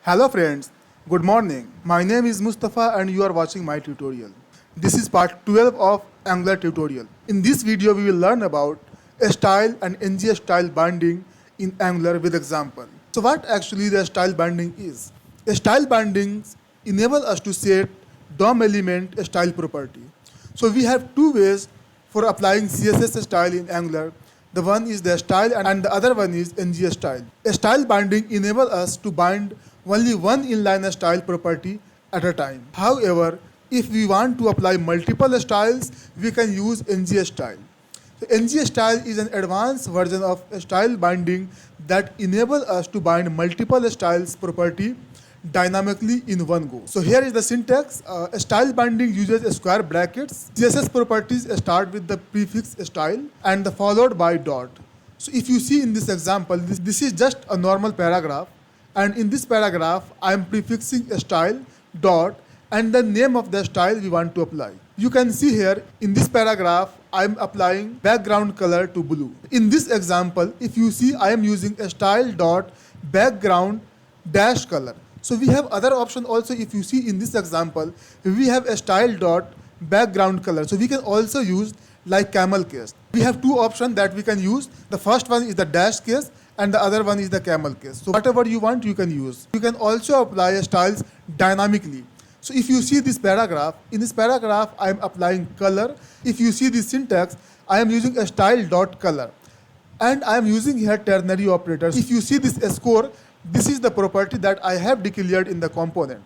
Hello friends, good morning. My name is Mustafa and you are watching my tutorial. This is part 12 of Angular tutorial. In this video we will learn about a style and ng style binding in Angular with example. So what actually the style binding is? A style bindings enable us to set DOM element a style property. So we have two ways for applying CSS style in Angular. The one is the style and the other one is ng style. A style binding enables us to bind only one inline style property at a time. However, if we want to apply multiple styles, we can use ng style. So ng style is an advanced version of a style binding that enables us to bind multiple styles property dynamically in one go. So here is the syntax. A style binding uses square brackets. CSS properties start with the prefix style and followed by dot. So if you see in this example, this is just a normal paragraph, and in this paragraph I am prefixing a style dot and the name of the style we want to apply. You can see here in this paragraph I am applying background color to blue. In this example, if you see, I am using a style dot background dash color. So we have other option also. If you see in this example, we have a style dot background color. So we can also use like camel case. We have two options that we can use. The first one is the dash case and the other one is the camel case. So whatever you want you can use. You can also apply styles dynamically. So if you see this paragraph, in this paragraph I am applying color. If you see this syntax, I am using a style dot color and I am using here ternary operators. If you see this score, this is the property that I have declared in the component.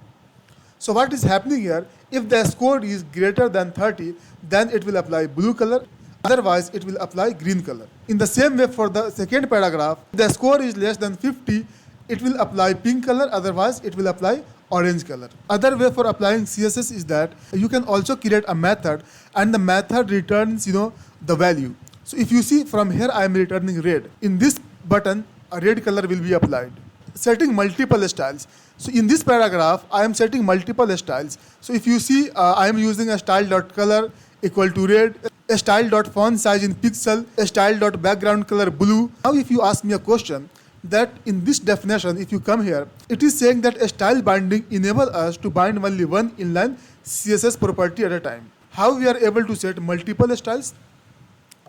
So what is happening here, if the score is greater than 30, then it will apply blue color, otherwise it will apply green color. In the same way for the second paragraph, if the score is less than 50, it will apply pink color, otherwise it will apply orange color. Other way for applying CSS is that you can also create a method and the method returns the value. So if you see from here I am returning red. In this button a red color will be applied. Setting multiple styles. So in this paragraph I am setting multiple styles. So if you see I am using a style dot color equal to red, a style dot font size in pixel, a style dot background color blue. Now if you ask me a question, that in this definition, if you come here, it is saying that a style binding enables us to bind only one inline CSS property at a time. How we are able to set multiple styles?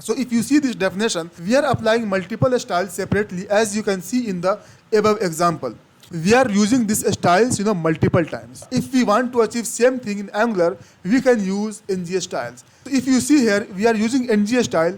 So if you see this definition, we are applying multiple styles separately, as you can see in the above example. We are using these styles multiple times. If we want to achieve same thing in Angular, we can use ng styles. So if you see here, we are using ng style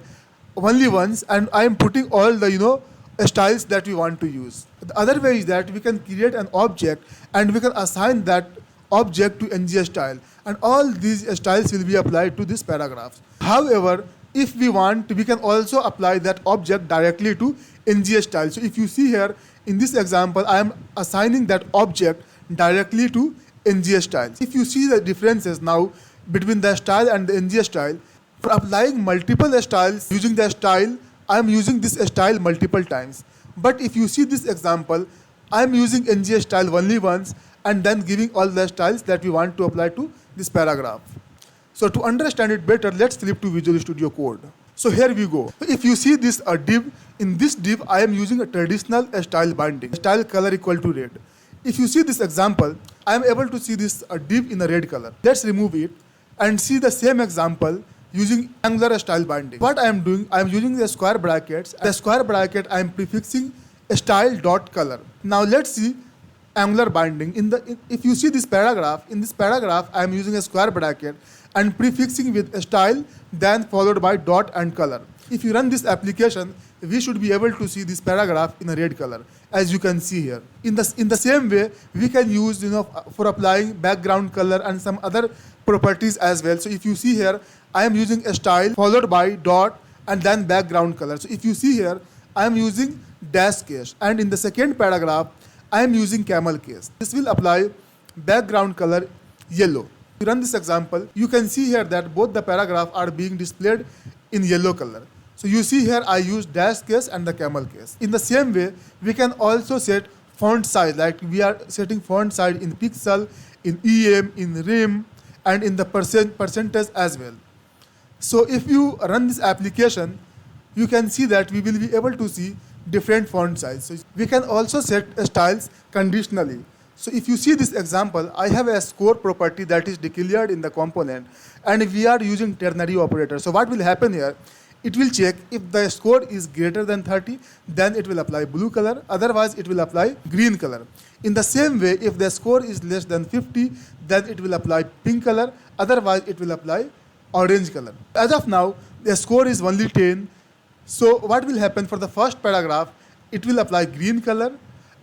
only once and I am putting all the styles that we want to use. The other way is that we can create an object and we can assign that object to ng style, and all these styles will be applied to this paragraph. However, if we want, we can also apply that object directly to ng style. So if you see here in this example, I am assigning that object directly to ng style. If you see the differences now between the style and the ng style, for applying multiple styles using the style, I am using this style multiple times. But if you see this example, I am using ng style only once and then giving all the styles that we want to apply to this paragraph. So to understand it better, let's flip to Visual Studio Code. So here we go. If you see this div, in this div I am using a traditional style binding. Style color equal to red. If you see this example, I am able to see this div in a red color. Let's remove it and see the same example using Angular style binding. What I am doing, I am using the square brackets. The square bracket I am prefixing style dot color. Now let's see Angular binding. If you see this paragraph, in this paragraph I am using a square bracket and prefixing with a style then followed by dot and color. If you run this application, we should be able to see this paragraph in a red color, as you can see here. In the same way, we can use for applying background color and some other properties as well. So if you see here, I am using a style followed by dot and then background color. So if you see here, I am using dash case, and in the second paragraph I am using camel case. This will apply background color yellow. If you run this example, you can see here that both the paragraph are being displayed in yellow color. So you see here I use dash case and the camel case. In the same way, we can also set font size, like we are setting font size in pixel, in EM, in RIM, and in the percentage as well. So if you run this application, you can see that we will be able to see different font size. So we can also set styles conditionally. So if you see this example, I have a score property that is declared in the component, and we are using ternary operator. So what will happen here? It will check if the score is greater than 30, then it will apply blue color, otherwise it will apply green color. In the same way, if the score is less than 50, then it will apply pink color, otherwise it will apply orange color. As of now, the score is only 10. So what will happen for the first paragraph? It will apply green color,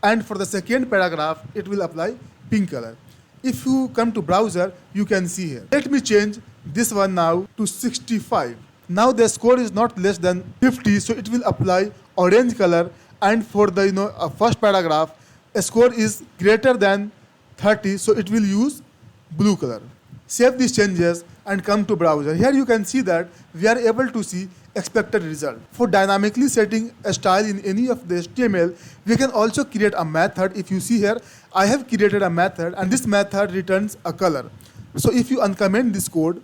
and for the second paragraph, it will apply pink color. If you come to browser, you can see here. Let me change this one now to 65. Now the score is not less than 50, so it will apply orange color, and for the first paragraph, a score is greater than 30, so it will use blue color. Save these changes and come to browser. Here you can see that we are able to see expected result. For dynamically setting a style in any of the HTML, we can also create a method. If you see here, I have created a method, and this method returns a color. So if you uncomment this code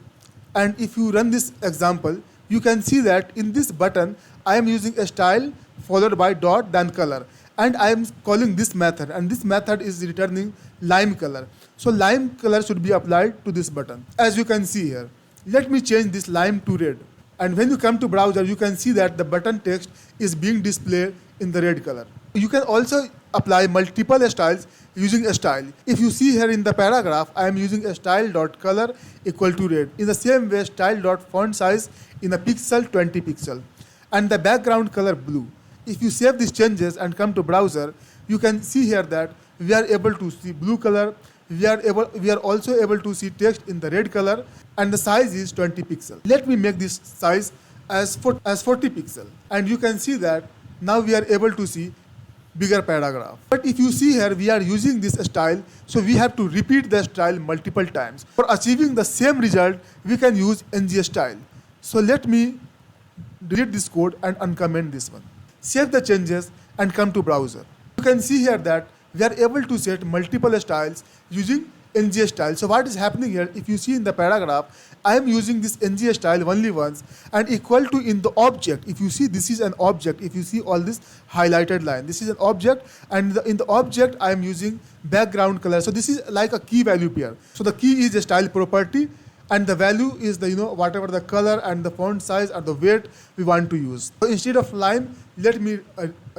and if you run this example, you can see that in this button, I am using a style followed by dot then color, and I am calling this method, and this method is returning lime color. So lime color should be applied to this button, as you can see here. Let me change this lime to red, and when you come to browser, you can see that the button text is being displayed in the red color. You can also apply multiple styles using a style. If you see here in the paragraph, I am using a style.color equal to red. In the same way, style.font size in a pixel 20 pixel, and the background color blue. If you save these changes and come to browser, you can see here that we are able to see blue color. We are also able to see text in the red color, and the size is 20 pixel. Let me make this size as 40 pixel, and you can see that now we are able to see bigger paragraph. But if you see here, we are using this style, so we have to repeat the style multiple times. For achieving the same result, we can use ng style. So let me delete this code and uncomment this one. Save the changes and come to browser. You can see here that we are able to set multiple styles using ng style. So what is happening here? If you see in the paragraph, I am using this ng style only once, and equal to in the object. If you see, this is an object. If you see all this highlighted line, this is an object, and in the object I am using background color. So this is like a key value pair. So the key is a style property, and the value is the whatever the color and the font size or the weight we want to use. So instead of lime, let me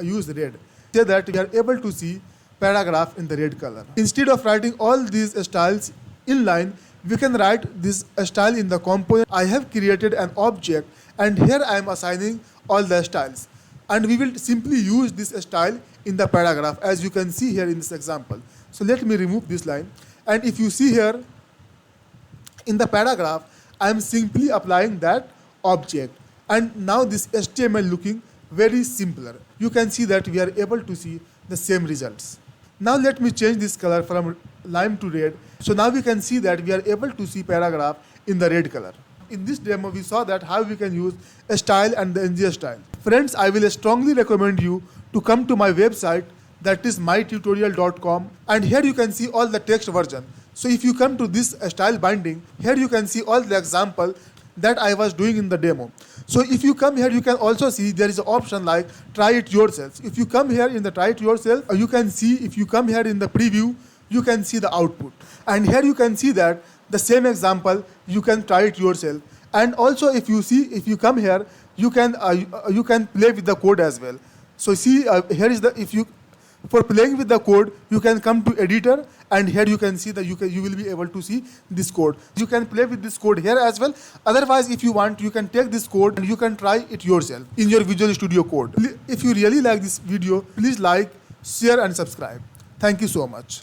use red. Say that we are able to see paragraph in the red color. Instead of writing all these styles in line, we can write this style in the component. I have created an object, and here I am assigning all the styles, and we will simply use this style in the paragraph, as you can see here in this example. So let me remove this line, and if you see here in the paragraph, I am simply applying that object, and now this HTML looking very simpler. You can see that we are able to see the same results. Now let me change this color from lime to red. So now we can see that we are able to see paragraph in the red color. In this demo, we saw that how we can use a style and the ng style. Friends, I will strongly recommend you to come to my website, that is mytutorial.com, and here you can see all the text version. So if you come to this style binding, here you can see all the example that I was doing in the demo. So if you come here, you can also see there is an option like try it yourself. If you come here in the try it yourself, you can see, if you come here in the preview, you can see the output. And here you can see that the same example, you can try it yourself. And also if you see, if you come here, you can play with the code as well. So see, here is the, for playing with the code, you can come to editor, and here you can see that you will be able to see this code. You can play with this code here as well. Otherwise, if you want, you can take this code and you can try it yourself in your Visual Studio Code. If you really like this video, please like, share and subscribe. Thank you so much.